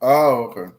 Oh, okay.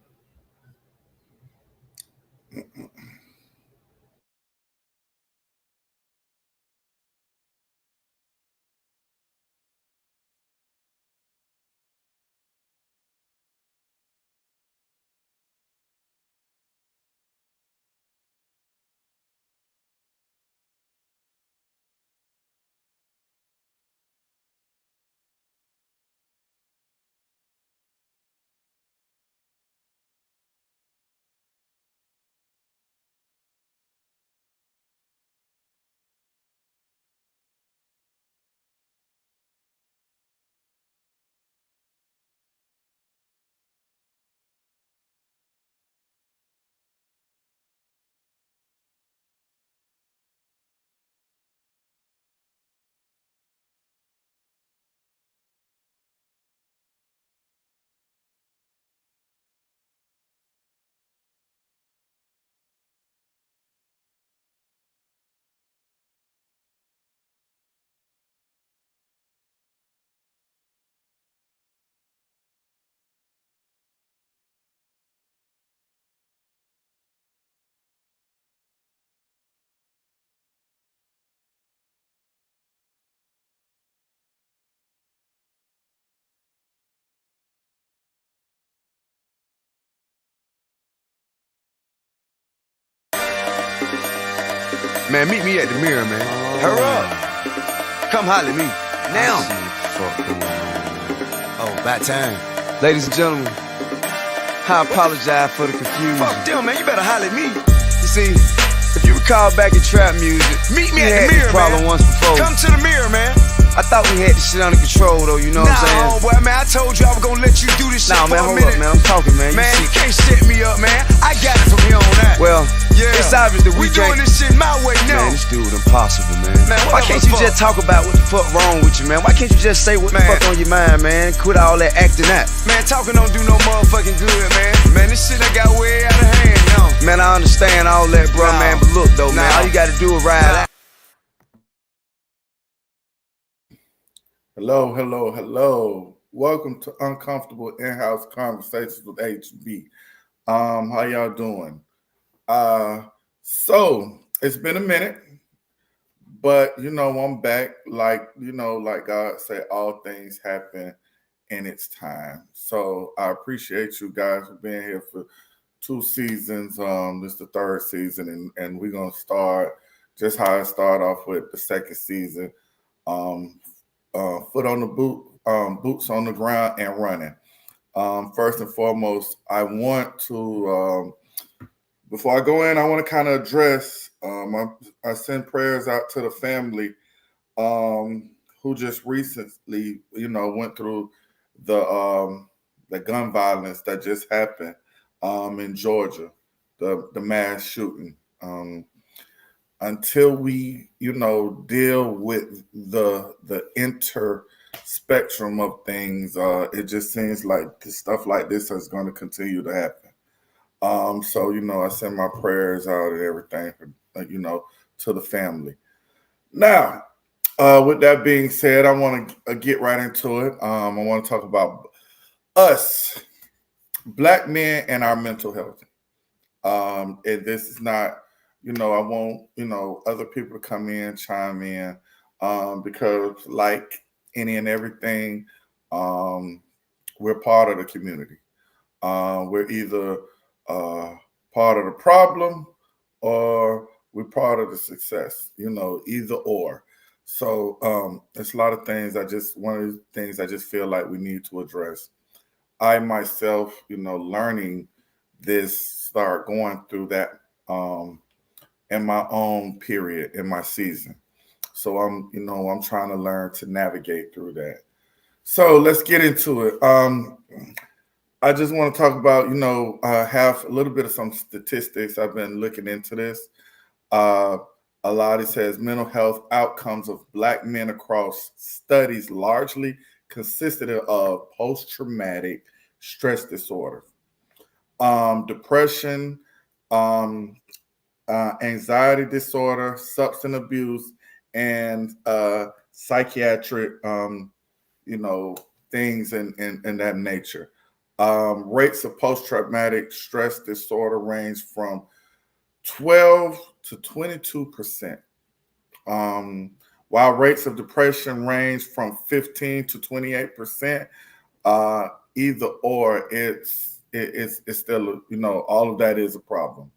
Man, meet me at the mirror, man. Hurry up. Come holler at me. Now. Oh, about time. Ladies and gentlemen, I apologize for the confusion. Fuck them, man. You better holler at me. You see, if you recall back in trap music, meet me at the mirror, man. Once before. Come to the mirror, man. I thought we had this shit under control, though, you know what I'm saying? Nah, boy, man, I told you I was gonna let you do this shit for a minute. Nah, man, hold up, man, I'm talking, man. Man, you can't set me up, man. I got it from here on out. Well, yeah, it's obvious that we doing this shit my way now. Man, this dude impossible, man. Why can't you just talk about what the fuck wrong with you, man? Why can't you just say what the fuck on your mind, man? Quit all that acting out. Man, talking don't do no motherfucking good, man. Man, this shit I got way out of hand now. Man, I understand all that, bro, man, but look, though, man, all you gotta do is ride out. Hello, hello, hello. Welcome to Uncomfortable In-House Conversations with HB. How y'all doing? So it's been a minute, but I'm back. Like God said, all things happen in its time. So I appreciate you guys for being here for 2 seasons. This is the third season, and we're gonna start just how I start off with the second season. Um, Foot on the boots on the ground and running. First and foremost, I want to, before I go in, I want to kind of address, I send prayers out to the family who just recently, went through the gun violence that just happened in Georgia, the mass shooting. Until we deal with the inter spectrum of things, it just seems like stuff like this is going to continue to happen. So I send my prayers out and everything for, to the family. Now, with that being said, I want to get right into it. I want to talk about us, Black men, and our mental health. And this is not, I want, other people to come in, chime in, because like any and everything, we're part of the community. We're either part of the problem or we're part of the success, either or. So it's a lot of things one of the things I just feel like we need to address. I myself, learning this, start going through that in my own period in my season. So I'm trying to learn to navigate through that. So let's get into it. I just want to talk about, have a little bit of some statistics. I've been looking into this. Uh, a lot, it says mental health outcomes of Black men across studies largely consisted of post-traumatic stress disorder, depression, um, anxiety disorder, substance abuse, and psychiatric, you know, things in that nature. Rates of post-traumatic stress disorder range from 12 to 22%. Um, while rates of depression range from 15 to 28%, uh, either or, it's still, all of that is a problem.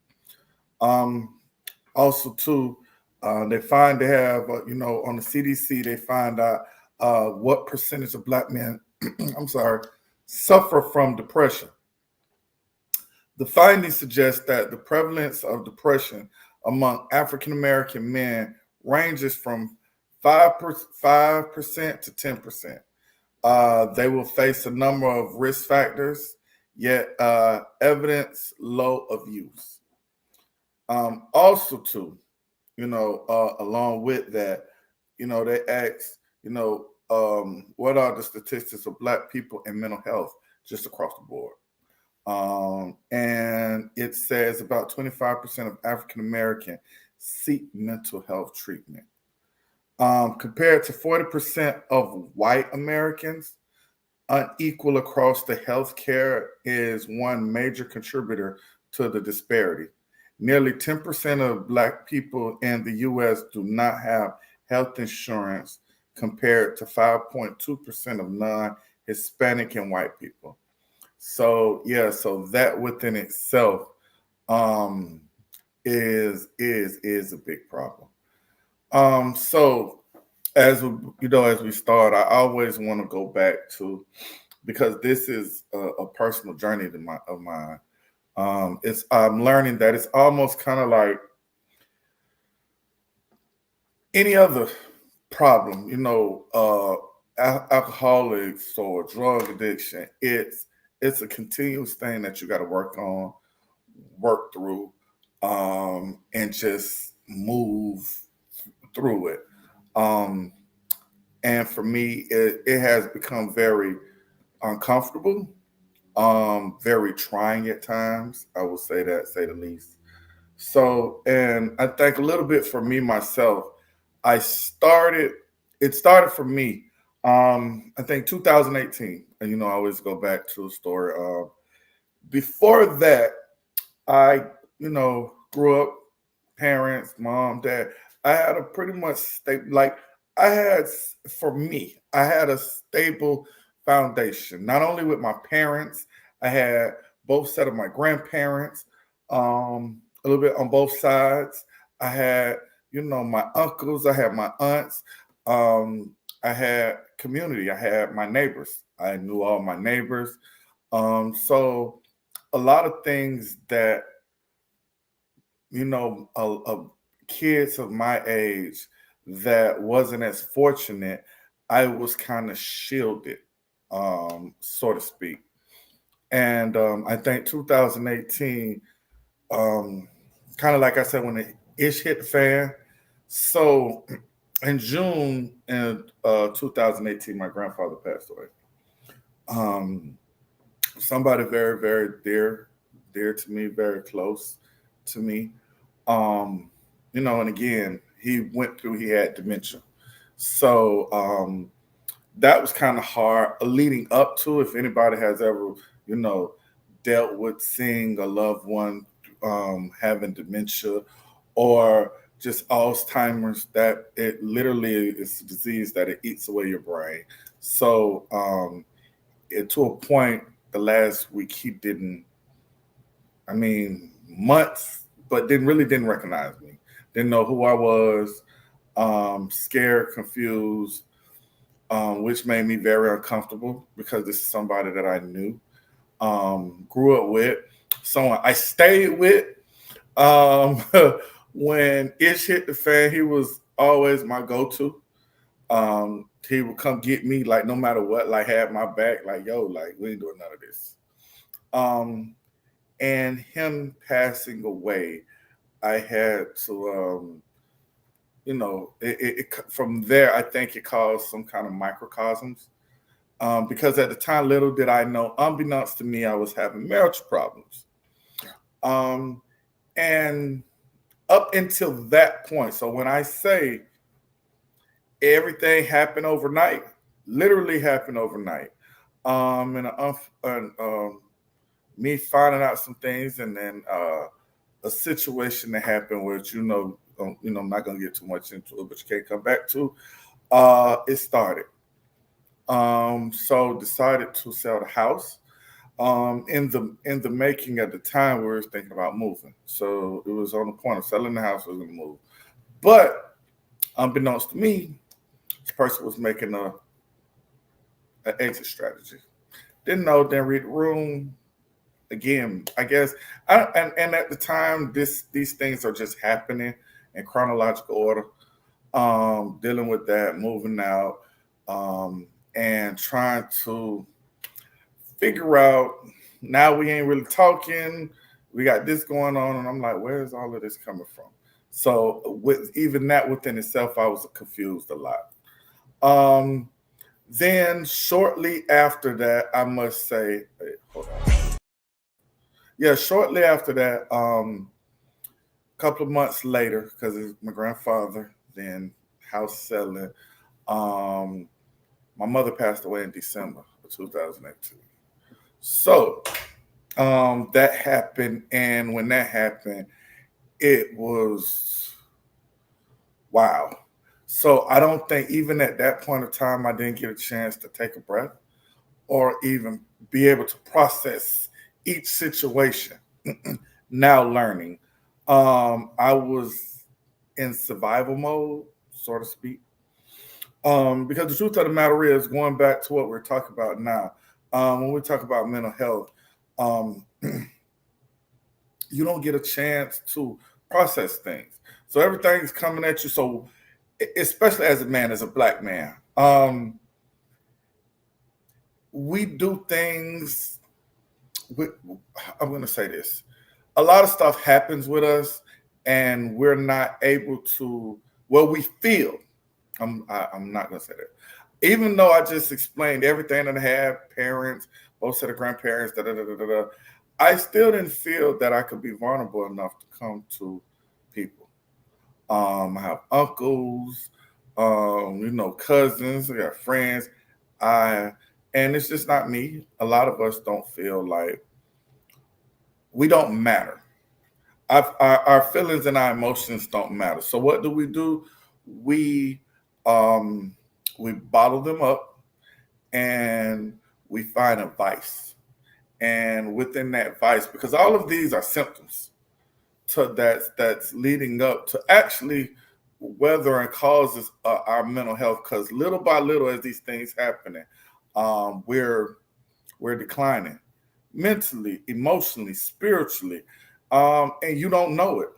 Um, Also, too, they have, on the CDC, they find out what percentage of Black men, I'm sorry, suffer from depression. The findings suggest that the prevalence of depression among African American men ranges from 5% to 10%. They will face a number of risk factors, yet evidence low of use. Also, too, along with that, they ask, what are the statistics of Black people and mental health just across the board? And it says about 25% of African American seek mental health treatment, compared to 40% of white Americans. Unequal across the healthcare is one major contributor to the disparity. Nearly 10% of Black people in the U.S. do not have health insurance, compared to 5.2% of non Hispanic and white people. So yeah, so that within itself um, is a big problem. So as we start, I always want to go back to, because this is a personal journey of mine. It's I'm learning that it's almost kind of like any other problem, alcoholics or drug addiction. It's a continuous thing that you got to work on, work through, and just move through it. Um, and for me, it has become very uncomfortable, very trying at times. I will say the least. So, and I think a little bit for me myself, I started. It started for me. I think 2018, and I always go back to the story. Before that, I, grew up, parents, mom, dad. I had a pretty much stable, like I had, for me, I had a stable foundation, not only with my parents, I had both set of my grandparents, a little bit on both sides. I had, my uncles, I had my aunts, um, I had community, I had my neighbors. I knew all my neighbors. So a lot of things that kids of my age that wasn't as fortunate, I was kind of shielded, so to speak. And I think 2018, um, kind of like I said, when the ish hit the fan. So in June in 2018, my grandfather passed away. Um, Somebody very, very dear to me, very close to me. Um, and again, he had dementia. So that was kind of hard leading up to, if anybody has ever, you know, dealt with seeing a loved one having dementia or just Alzheimer's, that it literally is a disease that it eats away your brain. So to a point, the last week he didn't, I mean, months, but didn't recognize me. Didn't know who I was. Scared, confused, which made me very uncomfortable because this is somebody that I knew, grew up with, someone I stayed with. Um, when ish hit the fan, he was always my go-to. He would come get me, like, no matter what, like had my back, like, yo, like, we ain't doing none of this. Um, and him passing away, I had to, from there, I think it caused some kind of microcosms. Because at the time, little did I know, unbeknownst to me, I was having marital problems. Um, and up until that point, so when I say everything happened overnight, literally happened overnight. And me finding out some things, and then a situation that happened, which I'm not gonna get too much into it, but you can't come back to. It started. So decided to sell the house. In the making at the time, we were thinking about moving. So it was on the point of selling the house. We was gonna move, but unbeknownst to me, this person was making an exit strategy. Didn't know, didn't read the room. Again, I guess, and at the time, these things are just happening in chronological order. Dealing with that, moving out, and trying to figure out. Now we ain't really talking. We got this going on, and I'm like, where is all of this coming from? So with even that within itself, I was confused a lot. Um, then shortly after that, I must say, wait, hold on. Yeah, shortly after that, a couple of months later, because it's my grandfather, then house selling. Um, my mother passed away in December of 2002. So that happened, and when that happened, it was wow. So I don't think even at that point of time I didn't get a chance to take a breath or even be able to process each situation. Now learning, I was in survival mode, so to speak. Because the truth of the matter is, going back to what we're talking about now, when we talk about mental health, um, you don't get a chance to process things. So everything's coming at you. So, especially as a man, as a black man, we do things. With, I'm going to say this: a lot of stuff happens with us, and we're not able to. Well, we feel. I'm not going to say that. Even though I just explained everything that I have, parents, both set of grandparents, da da da da da, I still didn't feel that I could be vulnerable enough to come to people. I have uncles, cousins, I got friends. I and it's just not me. A lot of us don't feel like we don't matter. Our feelings and our emotions don't matter. So what do? We um, we bottle them up and we find a vice. And within that vice, because all of these are symptoms to that's leading up to actually whether and causes our mental health. Because little by little, as these things happening, we're declining mentally, emotionally, spiritually, and you don't know it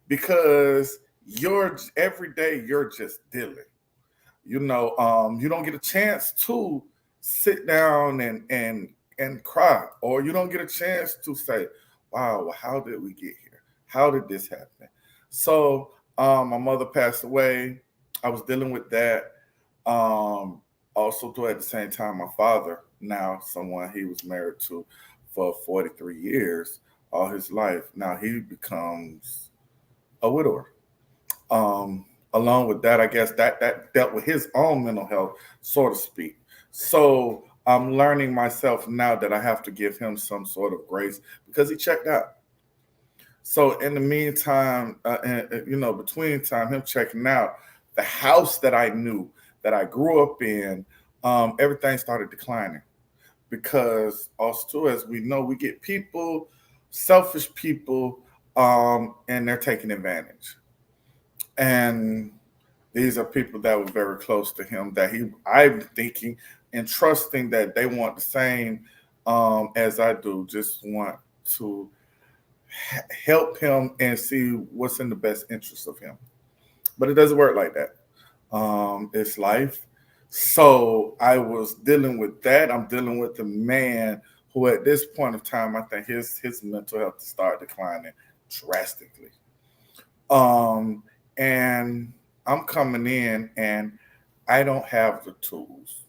because you're every day you're just dealing. You don't get a chance to sit down and cry, or you don't get a chance to say, "Wow, well, how did we get here? How did this happen?" So, my mother passed away. I was dealing with that. Also, too, at the same time, my father, now someone he was married to for 43 years, all his life. Now he becomes a widower. Um, Along with that, I guess that dealt with his own mental health, so to speak. So I'm learning myself now that I have to give him some sort of grace because he checked out. So in the meantime, between time him checking out, the house that I knew that I grew up in, everything started declining because also too, as we know, we get people, selfish people, and they're taking advantage. And these are people that were very close to him that I'm thinking and trusting that they want the same as I do, just want to help him and see what's in the best interest of him. But it doesn't work like that. It's life. So I was dealing with that. I'm dealing with the man who, at this point of time, I think his mental health started declining drastically. Um, and I'm coming in, and I don't have the tools.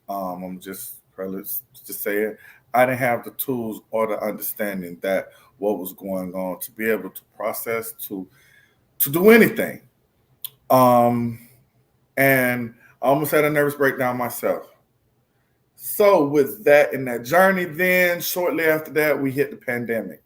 I'm just probably to say it. I didn't have the tools or the understanding that what was going on to be able to process to do anything. Um, and I almost had a nervous breakdown myself. So with that in that journey, then shortly after that, we hit the pandemic.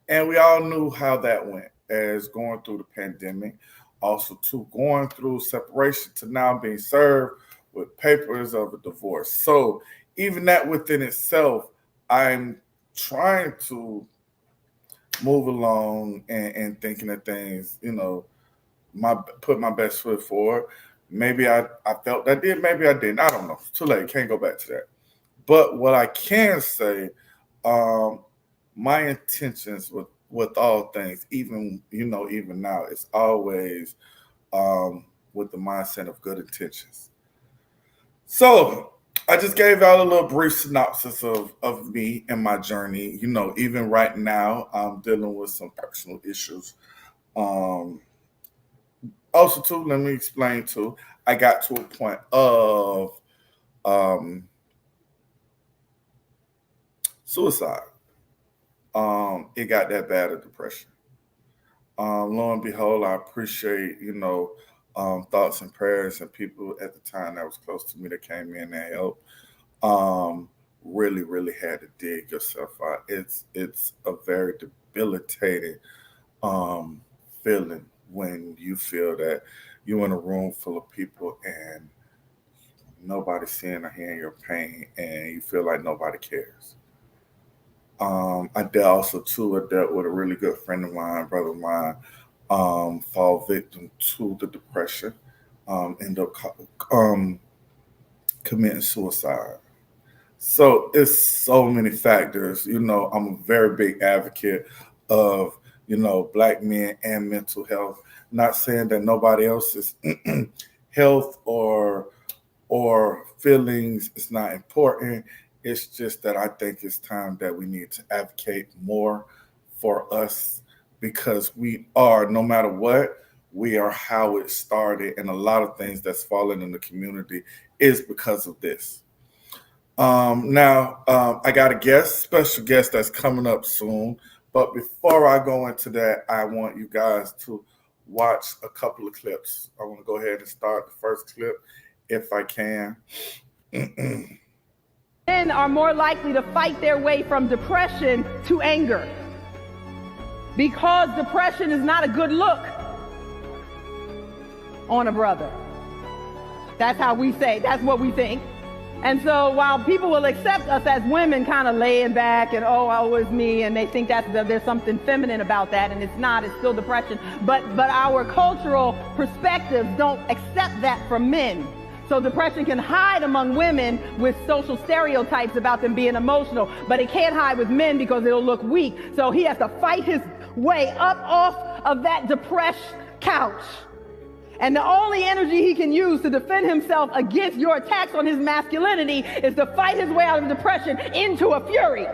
And we all knew how that went as going through the pandemic, also to going through separation to now being served with papers of a divorce. So even that within itself, I'm trying to move along and thinking of things, my put my best foot forward. Maybe I felt I did, maybe I didn't. I don't know. It's too late. Can't go back to that. But what I can say, um, my intentions with all things, even even now, it's always with the mindset of good intentions. So I just gave out a little brief synopsis of me and my journey. Even right now, I'm dealing with some personal issues. Um, Also, too, let me explain too. I got to a point of um, suicide. It got that bad of depression. Lo and behold, I appreciate thoughts and prayers and people at the time that was close to me that came in and helped. Um, Really, really had to dig yourself out. It's a very debilitating um, feeling when you feel that you're in a room full of people and nobody's seeing or hearing your pain, and you feel like nobody cares. I did also too. I dealt with a really good friend of mine, brother of mine, fall victim to the depression, end up committing suicide. So it's so many factors. I'm a very big advocate of black men and mental health. Not saying that nobody else's health or feelings is not important. It's just that I think it's time that we need to advocate more for us because we are, no matter what, we are how it started. And a lot of things that's fallen in the community is because of this. Now, I got a special guest that's coming up soon. But before I go into that, I want you guys to watch a couple of clips. I want to go ahead and start the first clip if I can. Men are more likely to fight their way from depression to anger because depression is not a good look on a brother. That's how we say, that's what we think. And so while people will accept us as women kind of laying back and, oh, it's me, and they think there's something feminine about that, and it's not, it's still depression. But our cultural perspectives don't accept that from men. So depression can hide among women with social stereotypes about them being emotional, but it can't hide with men because it'll look weak. So he has to fight his way up off of that depressed couch. And the only energy he can use to defend himself against your attacks on his masculinity is to fight his way out of depression into a fury.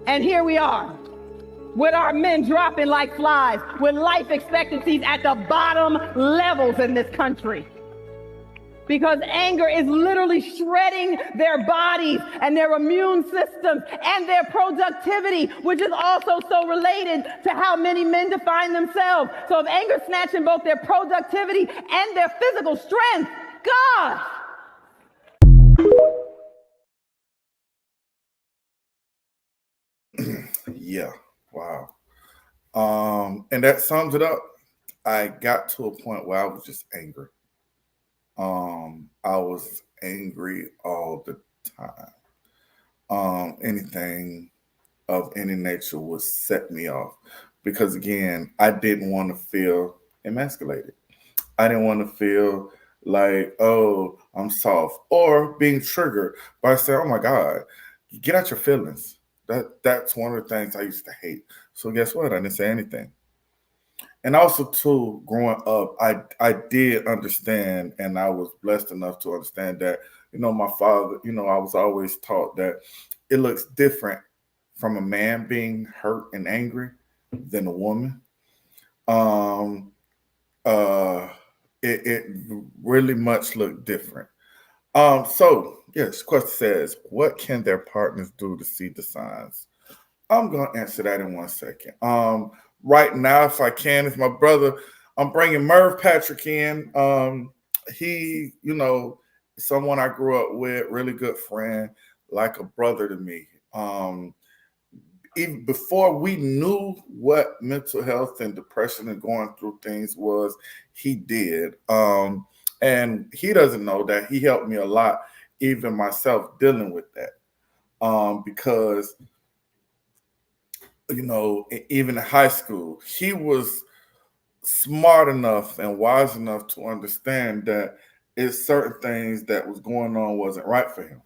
And here we are, with our men dropping like flies, with life expectancies at the bottom levels in this country. Because anger is literally shredding their bodies and their immune systems and their productivity, which is also so related to how many men define themselves. So if anger is snatching both their productivity and their physical strength, God. Yeah, wow. And that sums it up. I got to a point where I was just angry. I was angry all the time. Anything of any nature would set me off because again, I didn't want to feel emasculated. I didn't want to feel like, oh, I'm soft or being triggered by saying, oh my God, get out your feelings. That's one of the things I used to hate. So guess what? I didn't say anything. And also too, growing up, I did understand, and I was blessed enough to understand that my father, I was always taught that it looks different from a man being hurt and angry than a woman. Um, uh, it really much looked different. So yes, question says, what can their partners do to see the signs? I'm gonna answer that in 1 second. Right now, if I can, if my brother, I'm bringing Merv Patrick in. He, someone I grew up with, really good friend, like a brother to me. Even before we knew what mental health and depression and going through things was, he did. And he doesn't know that he helped me a lot, even myself dealing with that. Because even in high school, he was smart enough and wise enough to understand that it's certain things that was going on wasn't right for him.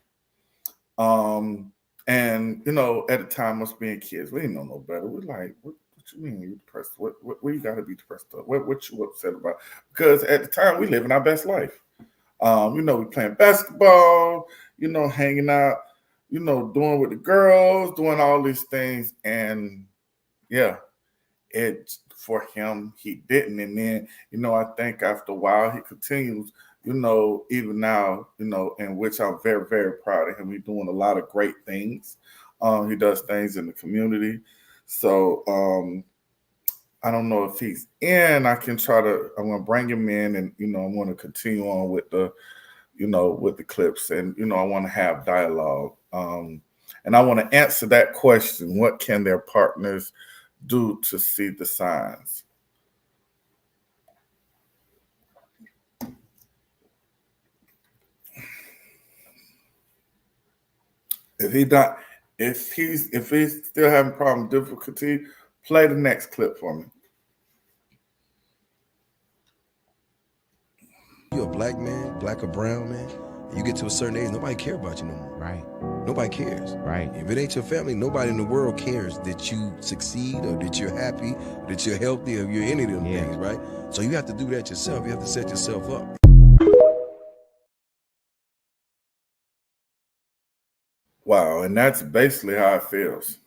Um, and at the time, us being kids, we didn't know no better. We're like, what you mean you depressed? What you got to be depressed of? What you upset about? Because at the time, we living our best life. We playing basketball, hanging out, doing with the girls, doing all these things, and yeah, it for him he didn't. And then I think after a while he continues, even now, in which I'm very, very proud of him. He's doing a lot of great things. He does things in the community. So I don't know if he's in. I'm gonna bring him in, and I'm gonna continue on with the clips, and I want to have dialogue. And I want to answer that question: what can their partners do to see the signs? If he not, if he's still having problem difficulty, play the next clip for me. You're a black man, black or brown man, and you get to a certain age, nobody care about you no more. Right. Nobody cares. Right. If it ain't your family, nobody in the world cares that you succeed or that you're happy, or that you're healthy, or you're any of them things, right? So you have to do that yourself. You have to set yourself up. Wow, and that's basically how it feels.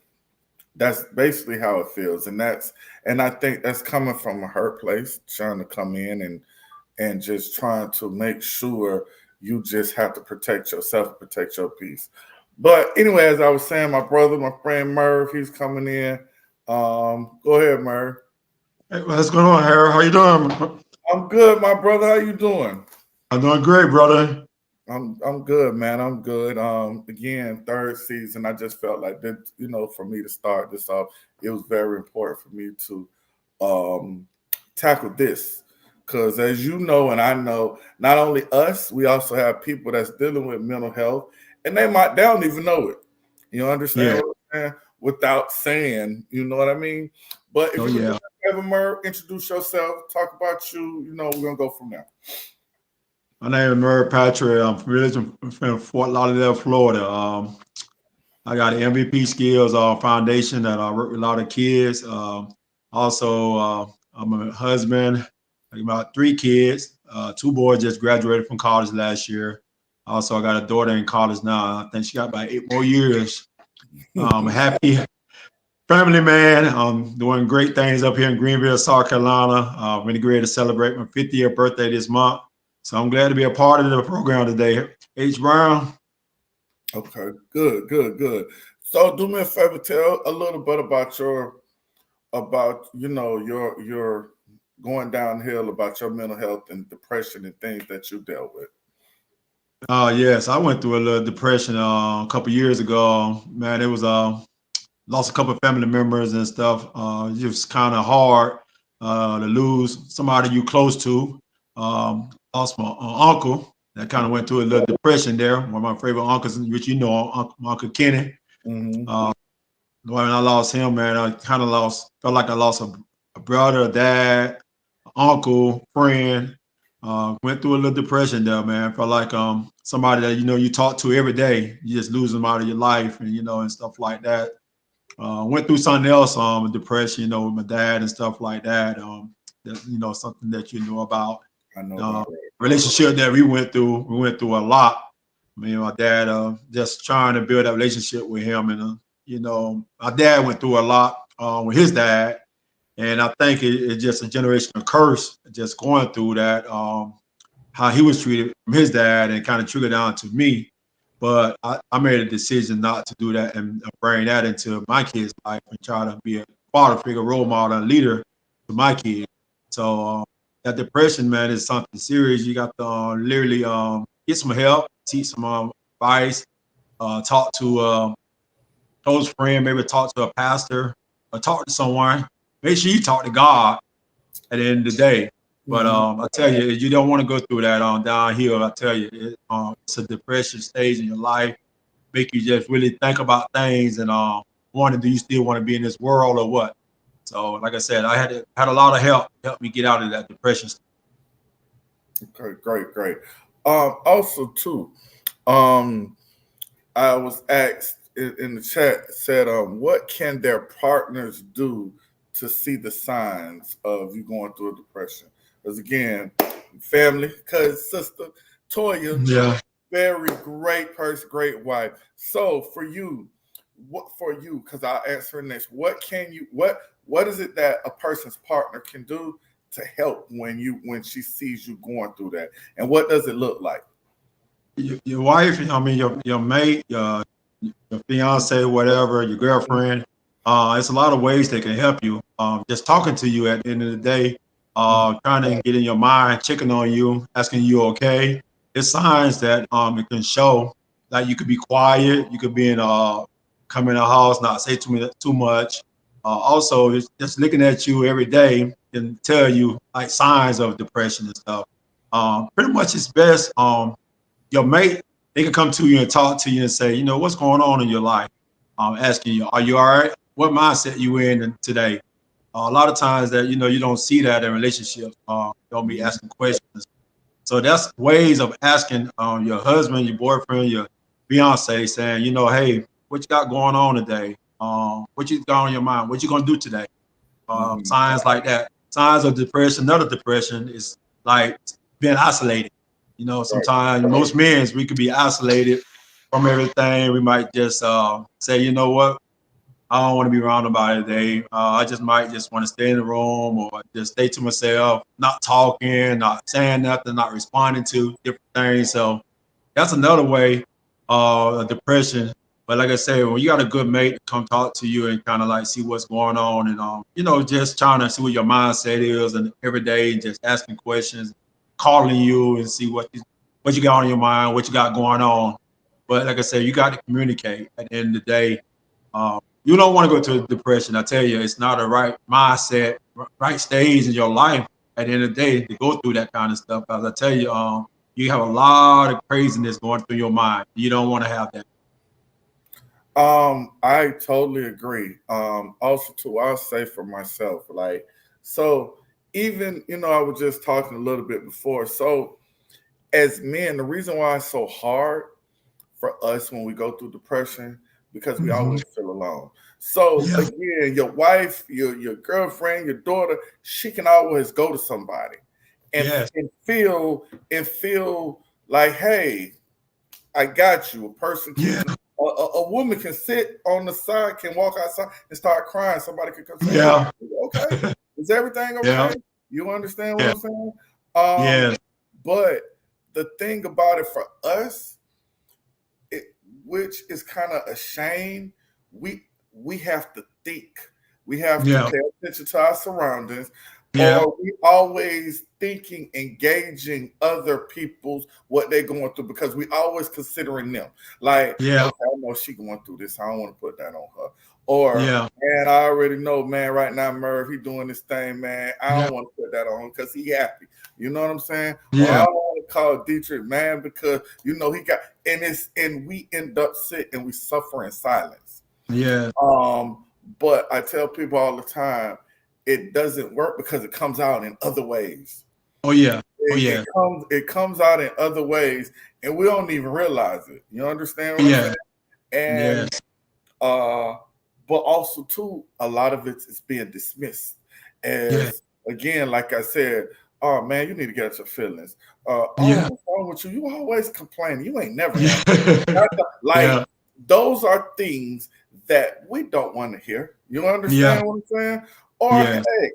That's basically how it feels, and I think that's coming from a hurt place, trying to come in and just trying to make sure you just have to protect yourself, protect your peace. But anyway, as I was saying, my brother, my friend Merv, he's coming in. Go ahead, Merv. Hey, what's going on, Harold? How you doing? I'm good, my brother. How you doing? I'm doing great, brother. I'm good, man. I'm good. Again, third season. I just felt like that, for me to start this off, it was very important for me to um tackle this. Because as you know, and I know, not only us, we also have people that's dealing with mental health, and they don't even know it. You understand Yeah. what I'm saying? Without saying, you know what I mean? But if Oh, you could yeah. have a Merv, introduce yourself, talk about you, we're gonna go from there. My name is Murray Patrick. I'm from Fort Lauderdale, Florida. I got an MVP skills foundation that I work with a lot of kids. Also, I'm a husband. I got about 3 kids. 2 boys just graduated from college last year. Also, I got a daughter in college now. I think she got about 8 more years. Happy family man. Doing great things up here in Greenville, South Carolina. Really great to celebrate my 50th birthday this month. So I'm glad to be a part of the program today. H. Brown. Okay, good, good, good. So do me a favor, tell a little bit about your going downhill, about your mental health and depression and things that you dealt with. Yes, I went through a little depression a couple years ago. Man, it was lost a couple of family members and stuff. It was kind of hard to lose somebody you close to. Lost my uncle. That kind of went through a little depression there. One of my favorite uncles, which my Uncle Kenny. Mm-hmm. When I lost him, man, I kind of felt like I lost a brother, a dad, uncle, friend. Went through a little depression there, man. Felt like somebody that you talk to every day. You just lose them out of your life, and and stuff like that. Went through something else, depression, with my dad and stuff like that. That something that you know about. I know about it. Relationship that we went through a lot. Me and my dad, just trying to build that relationship with him, and my dad went through a lot with his dad, and I think it's just a generational curse, just going through that. How he was treated from his dad, and kind of triggered down to me. But I made a decision not to do that and bring that into my kids' life and try to be a father figure, role model, and leader to my kids. So that depression, man, is something serious. You got to literally get some help, seek some advice, talk to close friend, maybe talk to a pastor, or talk to someone. Make sure you talk to God at the end of the day. But I tell you, you don't want to go through that downhill. I tell you, it's a depression stage in your life. Make you just really think about things and wonder, do you still want to be in this world or what? So, like I said, I had a lot of help me get out of that depression. Okay, great. Also too, um, I was asked in the chat, said, what can their partners do to see the signs of you going through a depression? Because again, family, cousin, sister, Toya, Yeah. very great person, great wife. So for you, because I'll answer next, what is it that a person's partner can do to help when she sees you going through that? And what does it look like? Your wife, I mean, your mate, your fiance, whatever, your girlfriend. It's a lot of ways they can help you. Just talking to you at the end of the day, trying to get in your mind, checking on you, asking you okay. It's signs that it can show. Like you could be quiet, you could be come in the house, not say too much. Also, it's just looking at you every day can tell you like signs of depression and stuff. Pretty much it's best. Your mate, they can come to you and talk to you and say, what's going on in your life? Asking you, are you all right? What mindset you in today? A lot of times that, you don't see that in relationships. Don't be asking questions. So that's ways of asking your husband, your boyfriend, your fiance, saying, hey, what you got going on today? What you got on your mind? What you gonna do today? Signs like that. Signs of depression. Another depression is like being isolated. Sometimes most men we could be isolated from everything. We might just say, you know what, I don't want to be around nobody today. I just might just want to stay in the room or just stay to myself, not talking, not saying nothing, not responding to different things. So that's another way of depression. But like I said, when you got a good mate to come talk to you and kind of like see what's going on and just trying to see what your mindset is and every day and just asking questions, calling you and see what you got on your mind, what you got going on. But like I said, you got to communicate at the end of the day. You don't want to go to depression. I tell you, it's not a right mindset, right stage in your life at the end of the day to go through that kind of stuff. Because I tell you, you have a lot of craziness going through your mind. You don't want to have that. I totally agree. Also too, I'll say for myself, like, so even, I was just talking a little bit before. So as men, the reason why it's so hard for us when we go through depression, because we always feel alone. So Yeah. again, your wife, your girlfriend, your daughter, she can always go to somebody and, Yes. and feel like, hey, I got you. A person can, Yeah. a woman can sit on the side, can walk outside and start crying. Somebody could come say, hey, Yeah. okay, is everything Yeah. okay? You understand what Yeah. I'm saying? Yes. But the thing about it for us, which is kind of a shame, we have to think. We have to Yeah. pay attention to our surroundings, Yeah. or we always thinking, engaging other people's what they're going through because we always considering them. Like, Yeah. okay, I know she going through this. I don't want to put that on her. Or, Yeah. man, I already know, man, right now, Merv, he doing this thing, man. I Yeah. don't want to put that on him because he happy. You know what I'm saying? Or I Yeah. don't want to call Dietrich, man, because he got and we end up sick and we suffer in silence. Yeah. But I tell people all the time, it doesn't work because it comes out in other ways. Oh yeah. Oh It, yeah. it comes out in other ways, and we don't even realize it. You understand what I'm Yeah. saying? And Yes. but also too, a lot of it is being dismissed Yeah. as, again, like I said, oh man, you need to get out your feelings. Yeah. What's wrong with you? You always complaining. You ain't never Yeah. happy. Like, Yeah. those are things that we don't want to hear. You Yeah. understand what I'm saying? Or Yes. hey,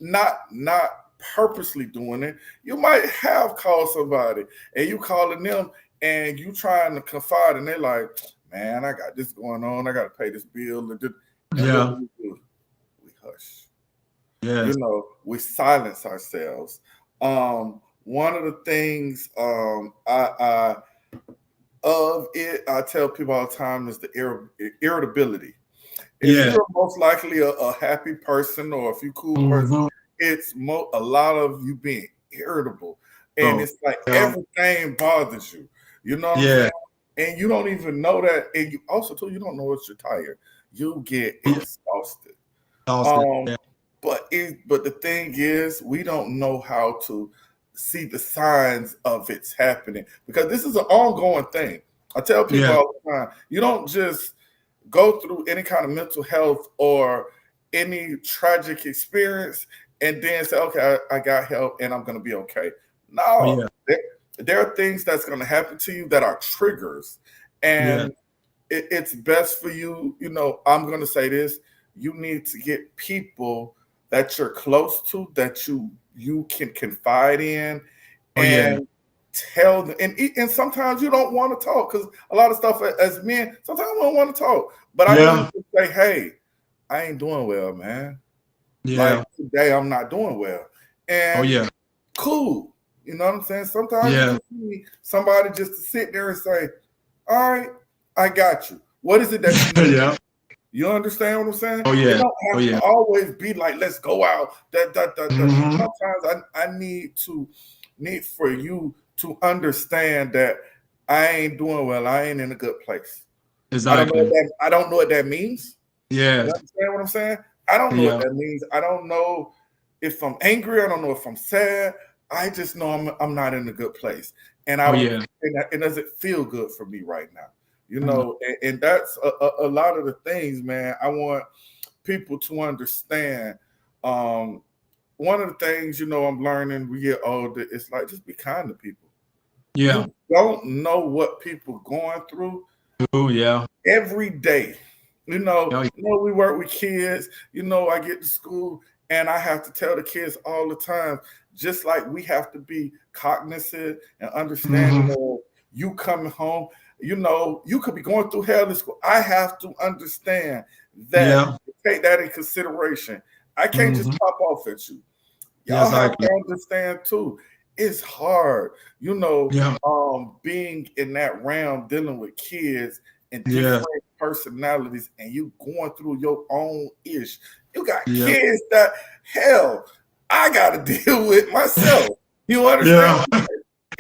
not purposely doing it. You might have called somebody and you calling them and you trying to confide, and they're like, man, I got this going on. I got to pay this bill. And what Yeah. do? We hush. Yes. We silence ourselves. one of the things I tell people all the time is the irritability. If Yeah. you're most likely a happy person or if you cool person, Mm-hmm. it's a lot of you being irritable, and Oh, it's like yeah. everything bothers you. You know what I'm Yeah. saying? And you don't even know that, and you also too you don't know if you're tired. You get Yeah. exhausted. Austin. Um, Yeah. but the thing is, we don't know how to see the signs of it's happening because this is an ongoing thing. I tell people Yeah. all the time, you don't just go through any kind of mental health or any tragic experience and then say, okay, I got help and I'm going to be okay. Oh, No, yeah. there are things that's going to happen to you that are triggers. Yeah. And it's best for you, I'm going to say this, you need to get people that you're close to that you can confide in Oh, yeah. and tell them. And sometimes you don't want to talk because a lot of stuff as men, sometimes we don't want to talk. But I need Yeah. to say, hey, I ain't doing well, man. Like Yeah. today, I'm not doing well. Oh, And yeah. cool. You know what I'm saying? Sometimes you Yeah. just need somebody just to sit there and say, all right, I got you. What is it that you need? Yeah. You understand what I'm saying? Oh, It yeah. don't Oh, have to yeah. always be like, let's go out. That. Mm-hmm. Sometimes I need for you to understand that I ain't doing well. I ain't in a good place. Exactly. I don't know what that means. You Yes. understand what I'm saying? I don't know what Yeah. that means. I don't know if I'm angry. I don't know if I'm sad. I just know I'm not in a good place, and Oh, yeah. it doesn't feel good for me right now. Mm. And that's a lot of the things, man. I want people to understand. Um, One of the things, I'm learning we get older. It's like just be kind to people. Yeah. You don't know what people going through Oh, yeah. every day. Oh, yeah. We work with kids. I get to school and I have to tell the kids all the time, just like we have to be cognizant and understanding Mm-hmm. of you coming home. You could be going through hell in school. I have to understand that, Yeah. take that in consideration. I can't just Mm-hmm. pop off at you. Yeah. Y'all have Exactly. to understand too. It's hard, Yeah. being in that realm, dealing with kids and Yeah. different personalities, and you going through your own ish. You got Yeah. kids that hell I gotta deal with myself. You understand? Yeah.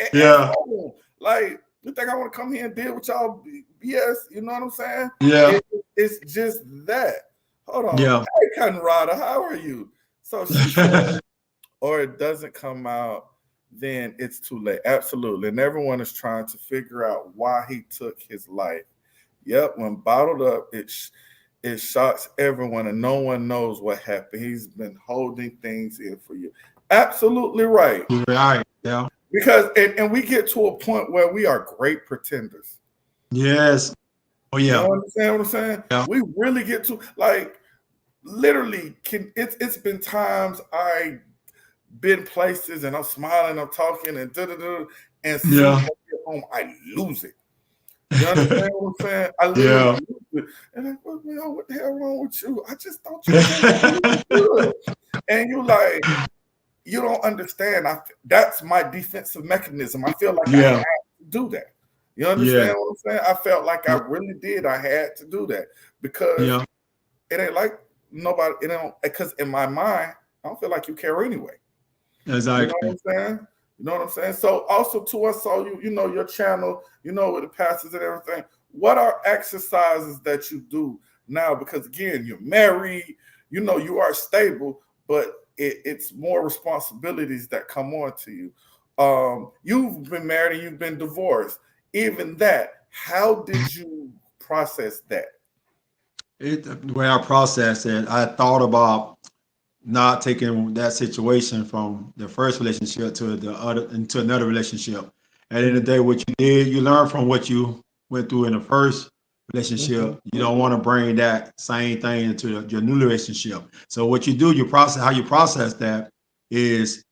At Yeah. home, like you think I want to come here and deal with y'all BS? You know what I'm saying? Yeah. It's just that. Hold on, Yeah. hey, Cotton Rider, how are you? So she said, or it doesn't come out, then it's too late. Absolutely. And everyone is trying to figure out why he took his life. Yep, when bottled up, it shocks everyone and no one knows what happened. He's been holding things in for you. Absolutely right. Right. Yeah. Because and we get to a point where we are great pretenders. Yes. Oh, You yeah. understand what I'm saying? Yeah. We really get to like literally it's been times I been places and I'm smiling, I'm talking and da da da, and soon as Yeah. I get home, I lose it. You understand what I'm saying? I literally Yeah. lose it. And like, what the hell wrong with you? I just thought you came really good. And you like, you don't understand. That's my defensive mechanism. I feel like I had Yeah. to do that. You understand Yeah. what I'm saying? I felt like I really did. I had to do that because Yeah. it ain't like nobody, because in my mind, I don't feel like you care anyway. You know what Exactly. I'm saying? You know what I'm saying? So also to us, so your channel, with the pastors and everything. What are exercises that you do now? Because again, you're married, you are stable, but it's more responsibilities that come on to you. You've been married and you've been divorced. Even that, how did you process that? The way I process it, I thought about not taking that situation from the first relationship to the other into another relationship. At the end of the day, what you did, you learn from what you went through in the first Mhm. relationship. You don't want to bring that same thing into your new relationship. So what you do, you process how you process that is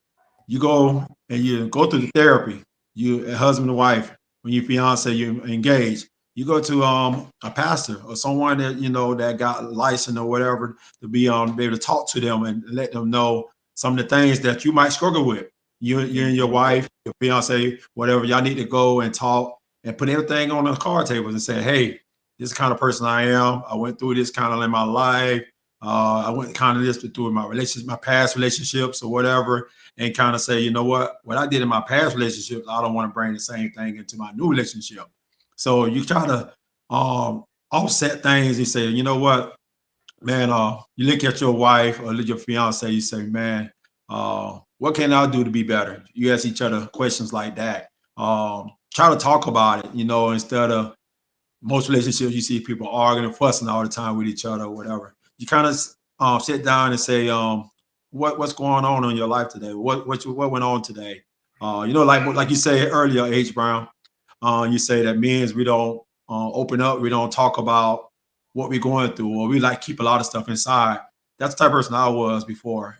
you go and you go through the therapy. You a husband and wife, when you fiance, you engage. You go to a pastor or someone that that got licensed or whatever to be able to talk to them and let them know some of the things that you might struggle with. you and your wife, your fiance, whatever, y'all need to go and talk and put everything on the card tables and say, hey, this is the kind of person I am. I went through this kind of in my life. I went kind of this through my relationships, my past relationships or whatever, and kind of say, you know what I did in my past relationships, I don't want to bring the same thing into my new relationship. So you try to offset things and say, you know what, man, you look at your wife or look at your fiance, you say, man, what can I do to be better? You ask each other questions like that. Try to talk about it, instead of most relationships, you see people arguing and fussing all the time with each other or whatever. You kind of sit down and say, what's going on in your life today? What went on today? Like you said earlier, H. Brown, you say that men's we don't open up, we don't talk about what we're going through, or we like keep a lot of stuff inside. That's the type of person I was before,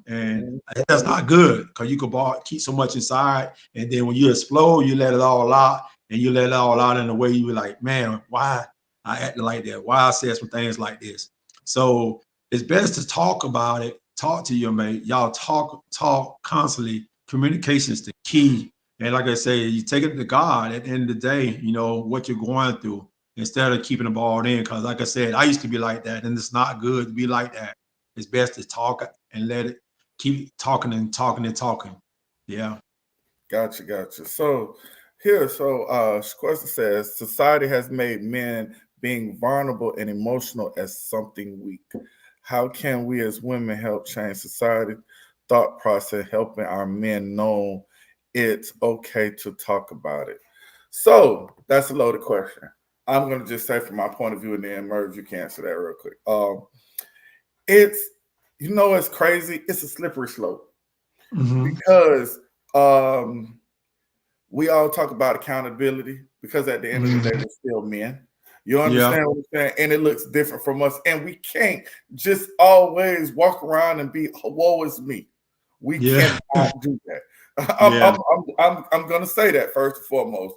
and that's not good because you could keep so much inside, and then when you explode, you let it all out, and you let it all out in a way you were like, man, why I acted like that? Why I said some things like this? So it's best to talk about it. Talk to your mate. Y'all talk constantly. Communication is the key. And like I say, you take it to God at the end of the day, what you're going through instead of keeping the ball in. Because like I said, I used to be like that, and it's not good to be like that. It's best to talk and let it keep talking and talking and talking. Yeah. Gotcha. So question says, society has made men being vulnerable and emotional as something weak. How can we as women help change society thought process, helping our men know it's okay to talk about it? So that's a loaded question. I'm going to just say from my point of view, and then Merv, you can answer that real quick. It's it's crazy. It's a slippery slope because we all talk about accountability because at the end of the day, we're still men. You understand what I'm saying? And it looks different from us. And we can't just always walk around and be, woe is me. We cannot do that. I'm going to say that first and foremost.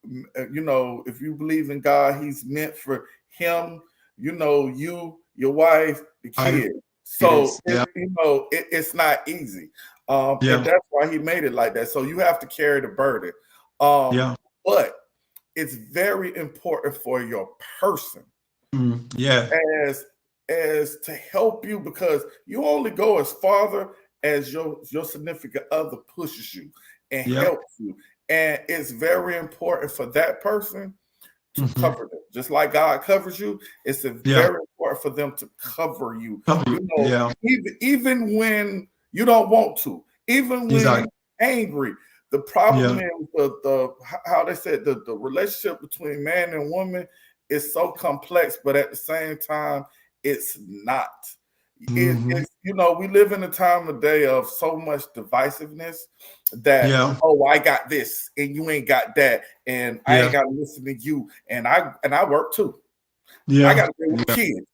If you believe in God, he's meant for him, you, your wife, the kid. So, it's not easy. And that's why he made it like that. So you have to carry the burden. But it's very important for your person as to help you, because you only go as far as your significant other pushes you and helps you. And it's very important for that person to cover them. Just like God covers you, it's very important for them to cover you. Even when you don't want to, even when you're angry. The problem is the how they said the relationship between man and woman is so complex, but at the same time, it's not. It's we live in a time of day of so much divisiveness that I got this and you ain't got that, and I ain't got to listen to you, and I work too. I got to deal with kids.